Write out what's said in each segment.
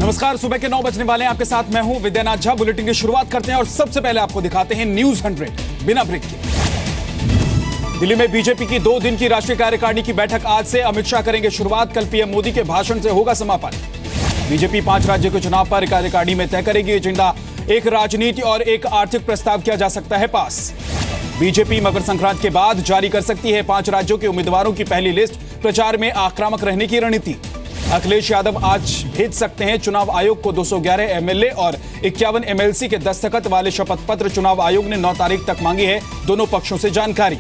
नमस्कार, सुबह के 9 बजने वाले हैं। आपके साथ मैं हूं विद्यानाथ झा। बुलेटिन की शुरुआत करते हैं और सबसे पहले आपको दिखाते हैं न्यूज 100 बिना ब्रेक के। दिल्ली में बीजेपी की 2 दिन की राष्ट्रीय कार्यकारिणी की बैठक आज से। अमित शाह करेंगे शुरुआत। कल पीएम मोदी के भाषण से होगा समापन। बीजेपी 5 राज्यों के चुनाव पर कार्यकारिणी में तय करेगी एजेंडा। एक राजनीति और एक आर्थिक प्रस्ताव किया जा सकता है पास। बीजेपी मकर संक्रांति के बाद जारी कर सकती है 5 राज्यों के उम्मीदवारों की पहली लिस्ट। प्रचार में आक्रामक रहने की रणनीति। अखिलेश यादव आज भेज सकते हैं चुनाव आयोग को 211 एमएलए और 51 एमएलसी के दस्तखत वाले शपथ पत्र। चुनाव आयोग ने 9 तारीख तक मांगी है दोनों पक्षों से जानकारी।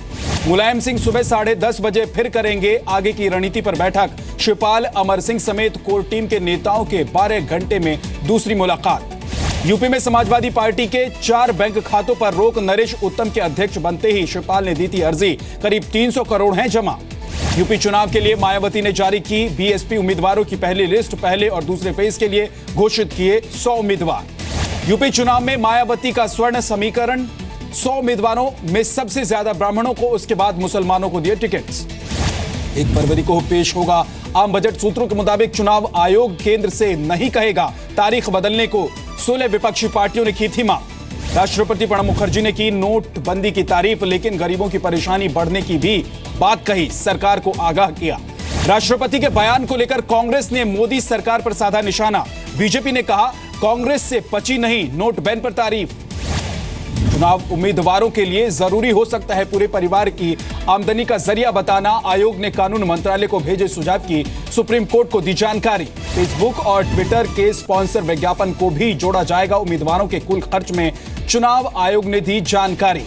मुलायम सिंह सुबह 10:30 बजे फिर करेंगे आगे की रणनीति पर बैठक। शिवपाल, अमर सिंह समेत कोर टीम के नेताओं के 12 घंटे में दूसरी मुलाकात। यूपी में समाजवादी पार्टी के 4 बैंक खातों पर रोक। नरेश उत्तम के अध्यक्ष बनते ही शिवपाल ने दी थी अर्जी। करीब 300 करोड़ हैं जमा। यूपी चुनाव के लिए मायावती ने जारी की बीएसपी उम्मीदवारों की पहली लिस्ट। पहले और दूसरे फेज के लिए घोषित किए 100 उम्मीदवार। यूपी चुनाव में मायावती का स्वर्ण समीकरण। 100 उम्मीदवारों में सबसे ज्यादा ब्राह्मणों को, उसके बाद मुसलमानों को दिए टिकट्स। 1 फरवरी को पेश होगा आम बजट। सूत्रों के मुताबिक चुनाव आयोग केंद्र से नहीं कहेगा तारीख बदलने को। 16 विपक्षी पार्टियों ने की थी मांग। राष्ट्रपति प्रणब मुखर्जी ने की नोटबंदी की तारीफ, लेकिन गरीबों की परेशानी बढ़ने की भी बात कही। सरकार को आगाह किया। राष्ट्रपति के बयान को लेकर कांग्रेस ने मोदी सरकार पर साधा निशाना। बीजेपी ने कहा कांग्रेस से पची नहीं नोट बैन पर तारीफ। चुनाव उम्मीदवारों के लिए जरूरी हो सकता है पूरे परिवार की आमदनी का जरिया बताना। आयोग ने कानून मंत्रालय को भेजे सुझाव की सुप्रीम कोर्ट को दी जानकारी। फेसबुक और ट्विटर के स्पॉन्सर विज्ञापन को भी जोड़ा जाएगा उम्मीदवारों के कुल खर्च में। चुनाव आयोग ने दी जानकारी।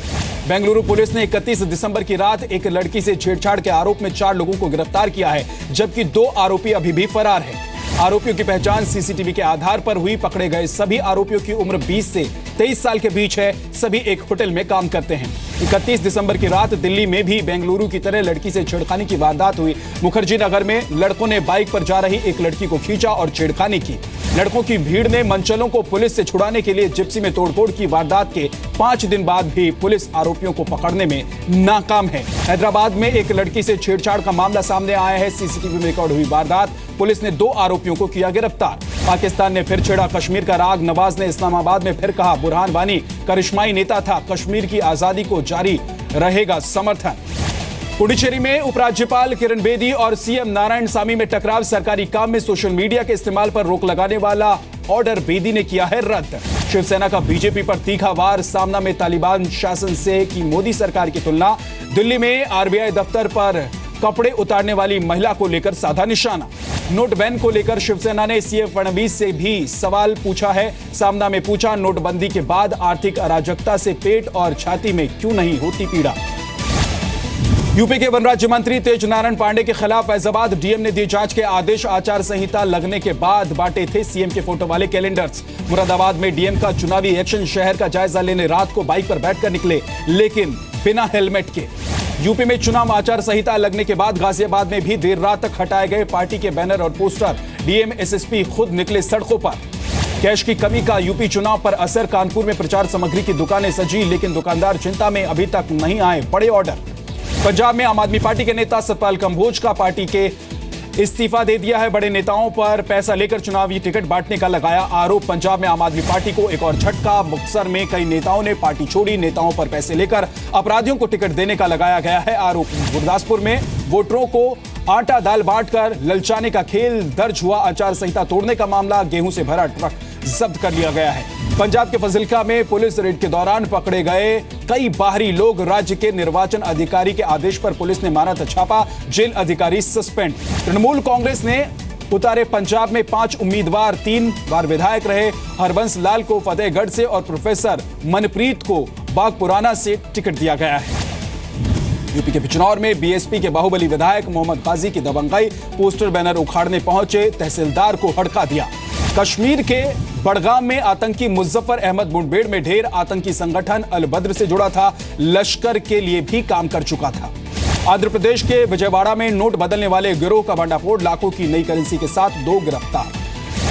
बेंगलुरु पुलिस ने 31 दिसंबर की रात एक लड़की से छेड़छाड़ के आरोप में 4 लोगों को गिरफ्तार किया है, जबकि 2 आरोपी अभी भी फरार हैं। आरोपियों की पहचान सीसीटीवी के आधार पर हुई। पकड़े गए सभी आरोपियों की उम्र 20 से 23 साल के बीच है। सभी एक होटल में काम करते हैं। 31 दिसंबर की रात दिल्ली में भी बेंगलुरु की तरह लड़की से छेड़खानी की वारदात हुई। मुखर्जी नगर में लड़कों ने बाइक पर जा रही एक लड़की को खींचा और छेड़खानी की। लड़कों की भीड़ ने मनचलों को पुलिस से छुड़ाने के लिए जिप्सी में तोड़फोड़ की। वारदात के 5 दिन बाद भी पुलिस आरोपियों को पकड़ने में नाकाम है। हैदराबाद में एक लड़की से छेड़छाड़ का मामला सामने आया है। सीसीटीवी में रिकॉर्ड हुई वारदात। पुलिस ने 2 आरोपियों को किया गिरफ्तार। पाकिस्तान ने फिर छेड़ा कश्मीर का राग। नवाज ने इस्लामाबाद में फिर कहा बुरहान वानी करिश्माई नेता था। कश्मीर की आजादी को जारी रहेगा समर्थन। पुडुचेरी में उपराज्यपाल किरण बेदी और सीएम नारायणसामी में टकराव। सरकारी काम में सोशल मीडिया के इस्तेमाल पर रोक लगाने वाला ऑर्डर बेदी ने किया है रद्द। शिवसेना का बीजेपी पर तीखा वार। सामना में तालिबान शासन से की मोदी सरकार की तुलना। दिल्ली में आरबीआई दफ्तर पर कपड़े उतारने वाली महिला को लेकर साधा निशाना। नोट बैन को लेकर शिवसेना ने सीएम फडणवीस से भी सवाल पूछा है। सामना में पूछा नोटबंदी के बाद आर्थिक अराजकता से पेट और छाती में क्यों नहीं होती पीड़ा। यूपी के वन राज्य मंत्री तेज नारायण पांडे के खिलाफ फैजाबाद डीएम ने दिए जांच के आदेश। आचार संहिता लगने के बाद बांटे थे सीएम के फोटो वाले कैलेंडर्स। मुरादाबाद में डीएम का चुनावी एक्शन। शहर का जायजा लेने रात को बाइक पर बैठकर निकले, लेकिन बिना हेलमेट के। यूपी में चुनाव आचार संहिता लगने के बाद गाजियाबाद में भी देर रात तक हटाए गए पार्टी के बैनर और पोस्टर। डीएम एसएसपी खुद निकले सड़कों पर। कैश की कमी का यूपी चुनाव पर असर। कानपुर में प्रचार सामग्री की दुकानें सजी, लेकिन दुकानदार चिंता में। अभी तक नहीं आए बड़े ऑर्डर। पंजाब में आम आदमी पार्टी के नेता सतपाल कंबोज का पार्टी के इस्तीफा दे दिया है। बड़े नेताओं पर पैसा लेकर चुनावी टिकट बांटने का लगाया आरोप। पंजाब में आम आदमी पार्टी को एक और झटका। मुक्तसर में कई नेताओं ने पार्टी छोड़ी। नेताओं पर पैसे लेकर अपराधियों को टिकट देने का लगाया गया है आरोप। गुरदासपुर में वोटरों को आटा दाल बांटकर ललचाने का खेल दर्ज हुआ। आचार संहिता तोड़ने का मामला। गेहूं से भरा ट्रक जब्त कर लिया गया है। पंजाब के फजिल्का में पुलिस रेड के दौरान पकड़े गए कई बाहरी लोग। राज्य के निर्वाचन अधिकारी के आदेश पर पुलिस ने मारा था छापा। जेल अधिकारी सस्पेंड। तृणमूल कांग्रेस ने उतारे पंजाब में 5 उम्मीदवार। 3 बार विधायक रहे। हरबंस लाल को फतेहगढ़ से और प्रोफेसर मनप्रीत को बागपुराना से टिकट दिया गया है। यूपी के बिजनौर में बीएसपी के बाहुबली विधायक मोहम्मद गाजी की दबंगाई। पोस्टर बैनर उखाड़ने पहुंचे, तहसीलदार को हड़का दिया। कश्मीर के बड़गाम में आतंकी मुजफ्फर अहमद मुठभेड़ में ढेर। आतंकी संगठन अल बद्र से जुड़ा था। लश्कर के लिए भी काम कर चुका था। आंध्र प्रदेश के विजयवाड़ा में नोट बदलने वाले गिरोह का भंडाफोड़। लाखों की नई करेंसी के साथ 2 गिरफ्तार।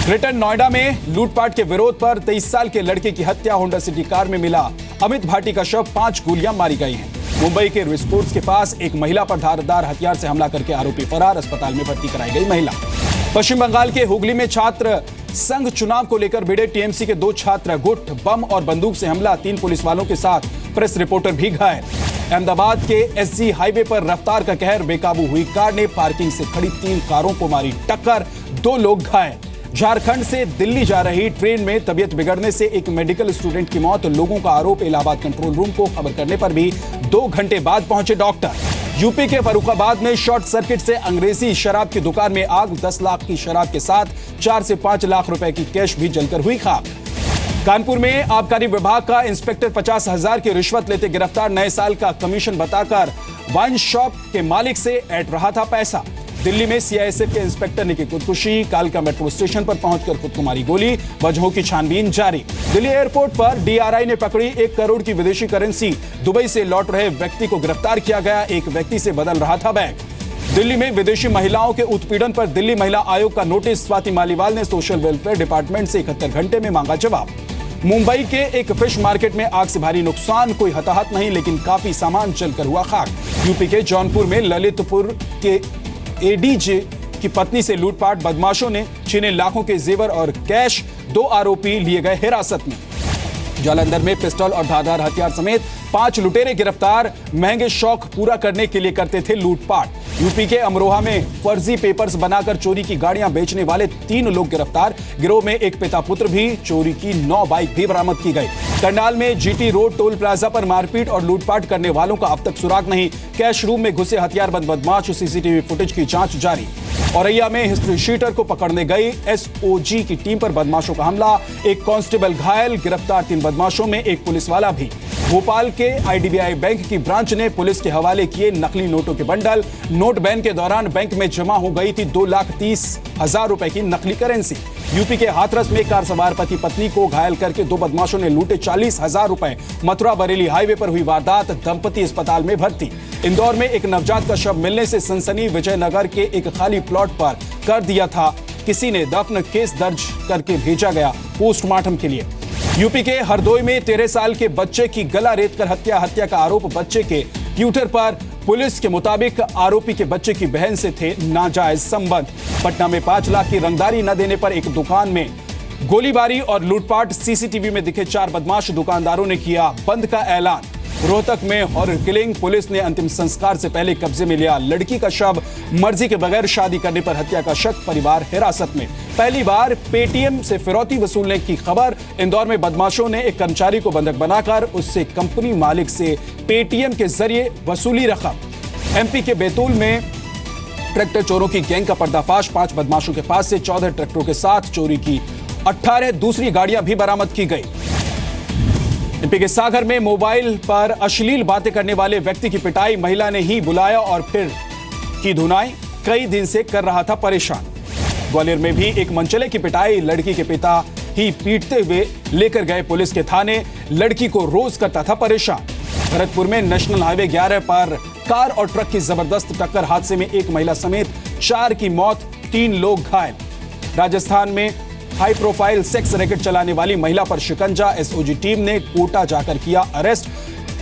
ग्रेटर नोएडा में लूटपाट के विरोध पर 23 साल के लड़के की हत्या। होंडा सिटी कार में मिला अमित भाटी का शव। 5 गोलियां मारी गई हैं। मुंबई के रेसकोर्स के पास एक महिला पर धारदार हथियार से हमला करके आरोपी फरार। अस्पताल में भर्ती कराई गई महिला। पश्चिम बंगाल के हुगली में छात्र संघ चुनाव को लेकर भिड़े टीएमसी के 2 छात्र गुट, बम और बंदूक से हमला, 3 पुलिस वालों के साथ प्रेस रिपोर्टर भी घायल। अहमदाबाद के एसजी हाईवे पर रफ्तार का कहर, बेकाबू हुई कार ने पार्किंग से खड़ी 3 कारों को मारी टक्कर, 2 लोग घायल। झारखंड से दिल्ली जा रही ट्रेन में तबीयत बिगड़ने से एक मेडिकल स्टूडेंट की मौत, लोगों का आरोप, इलाहाबाद कंट्रोल रूम को खबर करने पर भी 2 घंटे बाद पहुंचे डॉक्टर। यूपी के फर्रुखाबाद में शॉर्ट सर्किट से अंग्रेजी शराब की दुकान में आग, 10 लाख की शराब के साथ 4 से 5 लाख रुपए की कैश भी जलकर हुई खाक। कानपुर में आबकारी विभाग का इंस्पेक्टर 50,000 की रिश्वत लेते गिरफ्तार, नए साल का कमीशन बताकर वाइन शॉप के मालिक से ऐंठ रहा था पैसा। दिल्ली में सीआईएसएफ के इंस्पेक्टर ने की खुदकुशी, कालका मेट्रो स्टेशन पर पहुंचकर खुद को मारी गोली, वजहों की छानबीन जारी। दिल्ली एयरपोर्ट पर डीआरआई ने पकड़ी 1 करोड़ की विदेशी करेंसी, दुबई से लौट रहे व्यक्ति को गिरफ्तार किया गया, एक व्यक्ति से बदल रहा था बैग। दिल्ली में विदेशी महिलाओं के उत्पीड़न पर दिल्ली महिला आयोग का नोटिस, स्वाति मालीवाल ने सोशल वेलफेयर डिपार्टमेंट से 71 घंटे में मांगा जवाब। मुंबई के एक फिश मार्केट में आग से भारी नुकसान, कोई हताहत नहीं लेकिन काफी सामान जलकर हुआ खाक। यूपी के जौनपुर में ललितपुर के एडीजे की पत्नी से लूटपाट, बदमाशों ने छीने लाखों के जेवर और कैश, 2 आरोपी लिए गए हिरासत में। जालंधर में पिस्टल और धारदार हथियार समेत 5 लुटेरे गिरफ्तार, महंगे शौक पूरा करने के लिए करते थे लूटपाट। यूपी के अमरोहा में फर्जी पेपर्स बनाकर चोरी की गाड़ियां बेचने वाले 3 लोग गिरफ्तार, गिरोह में एक पिता पुत्र भी, चोरी की 9 बाइक भी बरामद की गई। करनाल में जीटी रोड टोल प्लाजा पर मारपीट और लूटपाट करने वालों का अब तक सुराग नहीं, कैश रूम में घुसे हथियारबंद बदमाश, सीसीटीवी फुटेज की जांच जारी। औरैया में हिस्ट्री शीटर को पकड़ने गई एसओजी की टीम पर बदमाशों का हमला, एक कांस्टेबल घायल, गिरफ्तार 3 बदमाशों में एक पुलिस वाला भी। भोपाल के आईडीबीआई बैंक की ब्रांच ने पुलिस के हवाले किए नकली नोटों के बंडल, नोट बैन के दौरान बैंक में जमा हो गई थी 2,30,000 रुपए की नकली करेंसी। यूपी के हाथरस में कार सवार पति पत्नी को घायल करके 2 बदमाशों ने लूटे 40,000 रुपए, मथुरा बरेली हाईवे पर हुई वारदात, दंपति अस्पताल में भर्ती। इंदौर में एक नवजात का शव मिलने से सनसनी, विजयनगर के एक खाली प्लॉट पर कर दिया था किसी ने दफन, केस दर्ज करके भेजा गया पोस्टमार्टम के लिए। यूपी के हरदोई में 13 साल के बच्चे की गला रेतकर हत्या का आरोप, बच्चे के ट्विटर पर, पुलिस के मुताबिक आरोपी के बच्चे की बहन से थे नाजायज संबंध। पटना में 5 लाख की रंगदारी न देने पर एक दुकान में गोलीबारी और लूटपाट, सीसीटीवी में दिखे 4 बदमाश, दुकानदारों ने किया बंद का ऐलान। रोहतक में हॉरर किलिंग, पुलिस ने अंतिम संस्कार से पहले कब्जे में लिया लड़की का शव, मर्जी के बगैर शादी करने पर हत्या का शक, परिवार हिरासत में। पहली बार पेटीएम से फिरौती वसूलने की खबर, इंदौर में बदमाशों ने एक कर्मचारी को बंधक बनाकर उससे कंपनी मालिक से पेटीएम के जरिए वसूली रकम। एमपी के बैतूल में ट्रैक्टर चोरों की गैंग का पर्दाफाश, 5 बदमाशों के पास से 14 ट्रैक्टरों के साथ चोरी की 18 दूसरी गाड़ियां भी बरामद की गई। एमपी के सागर में मोबाइल पर अश्लील बातें करने वाले व्यक्ति की पिटाई, महिला ने ही बुलाया और फिर की धुनाई, कई दिन से कर रहा था परेशान। ग्वालियर में भी एक मनचले की पिटाई, लड़की के पिता ही पीटते हुए लेकर गए पुलिस के थाने, लड़की को रोज करता था परेशान। भरतपुर में नेशनल हाईवे 11 पर कार और ट्रक की जबरदस्त टक्कर, हादसे में एक महिला समेत 4 की मौत, 3 लोग घायल। राजस्थान में हाई प्रोफाइल सेक्स रैकेट चलाने वाली महिला पर शिकंजा, एसओजी टीम ने कोटा जाकर किया अरेस्ट,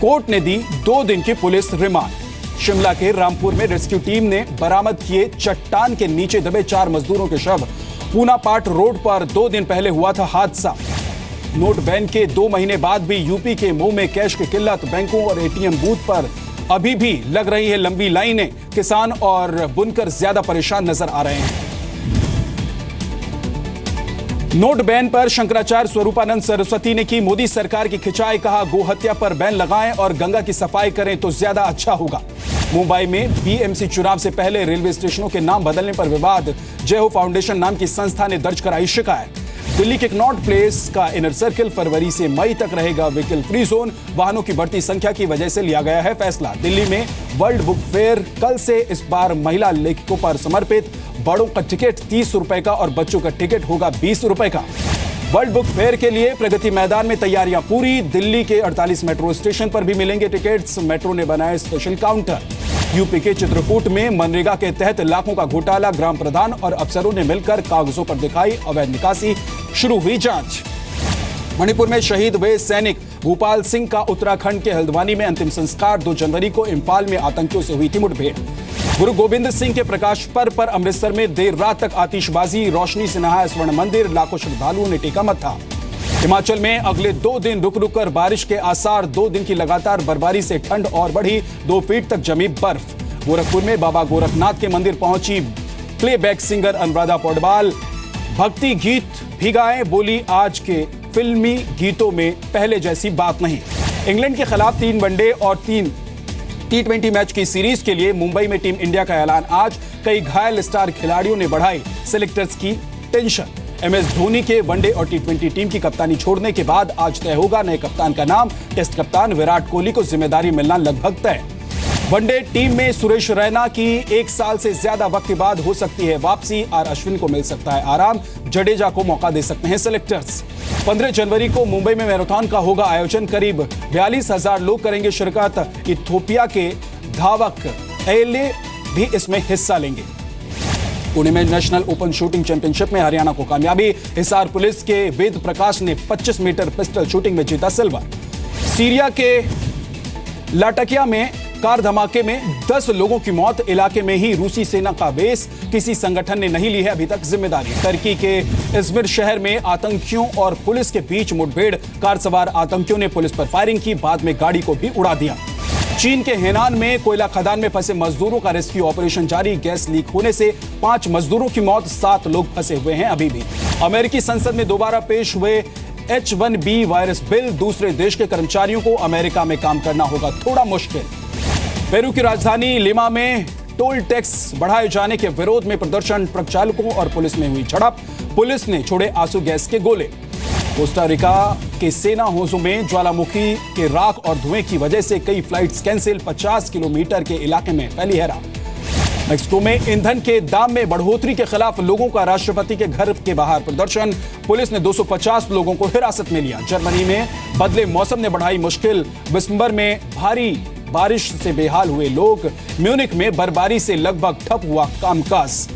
कोर्ट ने दी 2 दिन की पुलिस रिमांड। शिमला के रामपुर में रेस्क्यू टीम ने बरामद किए चट्टान के नीचे दबे 4 मजदूरों के शव। पूना पाट रोड पर 2 दिन पहले हुआ था हादसा। नोट बैन के 2 महीने बाद भी यूपी के मुंह में कैश की किल्लत, बैंकों और एटीएम बूथ पर अभी भी लग रही है लंबी लाइनें, किसान और बुनकर ज्यादा परेशान नजर आ रहे हैं। नोट बैन पर शंकराचार्य स्वरूपानंद सरस्वती ने की मोदी सरकार की खिंचाई, कहा गोहत्या पर बैन लगाएं और गंगा की सफाई करें तो ज्यादा अच्छा होगा। मुंबई में बीएमसी चुनाव से पहले रेलवे स्टेशनों के नाम बदलने पर विवाद, जय हो फाउंडेशन नाम की संस्था ने दर्ज कराई शिकायत। दिल्ली के कनॉट प्लेस का इनर सर्किल फरवरी से मई तक रहेगा व्हीकल फ्री जोन, वाहनों की बढ़ती संख्या की वजह से लिया गया है फैसला। दिल्ली में वर्ल्ड बुक फेयर कल से, इस बार महिला लेखकों पर समर्पित, बड़ों का टिकट 30 रुपए का और बच्चों का टिकट होगा 20 रुपए का। वर्ल्ड बुक फेयर के लिए प्रगति मैदान में तैयारियां पूरी, दिल्ली के 48 मेट्रो स्टेशन पर भी मिलेंगे टिकट्स, मेट्रो ने बनाए स्पेशल काउंटर। यूपी के चित्रकूट में मनरेगा के तहत लाखों का घोटाला, ग्राम प्रधान और अफसरों ने मिलकर कागजों पर दिखाई अवैध निकासी, शुरू हुई जांच। मणिपुर में शहीद हुए सैनिक भूपाल सिंह का उत्तराखंड के हल्द्वानी में अंतिम संस्कार, 2 जनवरी को इम्फाल में आतंकियों से हुई थी मुठभेड़। गुरु गोबिंद सिंह के प्रकाश पर्व पर अमृतसर में देर रात तक आतिशबाजी, रोशनी से नहाया स्वर्ण मंदिर, लाखों श्रद्धालुओं ने टेका मत्था। हिमाचल में अगले 2 दिन रुक रुक कर बारिश के आसार, 2 दिन की लगातार बर्फबारी से ठंड और बढ़ी, 2 फीट तक जमी बर्फ। गोरखपुर में बाबा गोरखनाथ के मंदिर पहुंची प्लेबैक सिंगर अनुराधा पौडवाल, भक्ति गीत भी गाए, बोली आज के फिल्मी गीतों में पहले जैसी बात नहीं। इंग्लैंड के खिलाफ 3 वनडे और 3 T20 मैच की सीरीज के लिए मुंबई में टीम इंडिया का ऐलान आज। कई घायल स्टार खिलाड़ियों ने बढ़ाई सेलेक्टर्स की टेंशन। MS धोनी के वनडे और T20 टीम की कप्तानी छोड़ने के बाद आज तय होगा नए कप्तान का नाम। टेस्ट कप्तान विराट कोहली को जिम्मेदारी मिलना लगभग तय। वनडे टीम में सुरेश रैना की 1 साल से ज्यादा वक्त के बाद हो सकती है वापसी। आर अश्विन को मिल सकता है आराम, जडेजा को मौका दे सकते हैं सेलेक्टर्स। 15 जनवरी को मुंबई में मैराथन का होगा आयोजन। करीब 42,000 लोग करेंगे शिरकत। इथियोपिया के धावक एले भी इसमें हिस्सा लेंगे। पुणे में नेशनल ओपन शूटिंग चैंपियनशिप में हरियाणा को कामयाबी। हिसार पुलिस के वेद प्रकाश ने 25 मीटर पिस्टल शूटिंग में जीता सिल्वर। सीरिया के लाटकिया में कार धमाके में 10 लोगों की मौत। इलाके में ही रूसी सेना का बेस, किसी संगठन ने नहीं ली है अभी तक जिम्मेदारी। टर्की के इज़मिर शहर में आतंकियों और पुलिस के बीच मुठभेड़। कार सवार आतंकियों ने पुलिस पर फायरिंग की, बाद में गाड़ी को भी उड़ा दिया। चीन के हेनान में कोयला खदान में फंसे मजदूरों का रेस्क्यू ऑपरेशन जारी। गैस लीक होने से 5 मजदूरों की मौत, 7 लोग फंसे हुए हैं अभी भी। अमेरिकी संसद में दोबारा पेश हुए H1B वायरस बिल। दूसरे देश के कर्मचारियों को अमेरिका में काम करना होगा थोड़ा मुश्किल। पेरू की राजधानी लिमा में टोल टैक्स बढ़ाए जाने के विरोध में प्रदर्शन। ट्रक चालकों और पुलिस में हुई झड़प। पुलिस ने छोड़े आंसू गैस के गोले। कोस्टा रिका के सेना होजों में ज्वालामुखी के राख और धुएं की वजह से कई फ्लाइट्स कैंसिल। 50 किलोमीटर के इलाके में फैली हैरा। मेक्सिको में ईंधन के दाम में बढ़ोतरी के खिलाफ लोगों का राष्ट्रपति के घर के बाहर प्रदर्शन। पुलिस ने 250 लोगों को हिरासत में लिया। जर्मनी में बदले मौसम ने बढ़ाई मुश्किल। दिसंबर में भारी बारिश से बेहाल हुए लोग। म्यूनिक में बर्फबारी से लगभग ठप हुआ कामकाज।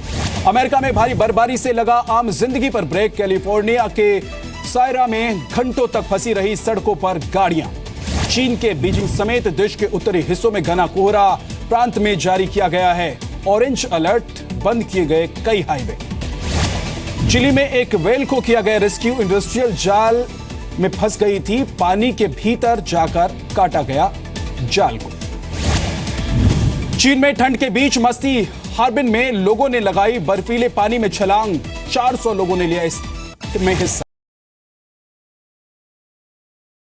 अमेरिका में भारी बर्फबारी से लगा आम जिंदगी पर ब्रेक। कैलिफोर्निया के सायरा में घंटों तक फंसी रही सड़कों पर गाड़ियां। चीन के बीजिंग समेत देश के उत्तरी हिस्सों में घना कोहरा। प्रांत में जारी किया गया है ऑरेंज अलर्ट। बंद किए गए कई हाईवे। चिली में एक व्हेल को किया गया रेस्क्यू। इंडस्ट्रियल जाल में फंस गई थी, पानी के भीतर जाकर काटा गया जाल को। चीन में ठंड के बीच मस्ती। हार्बिन में लोगों ने लगाई बर्फीले पानी में छलांग। 400 लोगों ने लिया इसमें हिस्सा।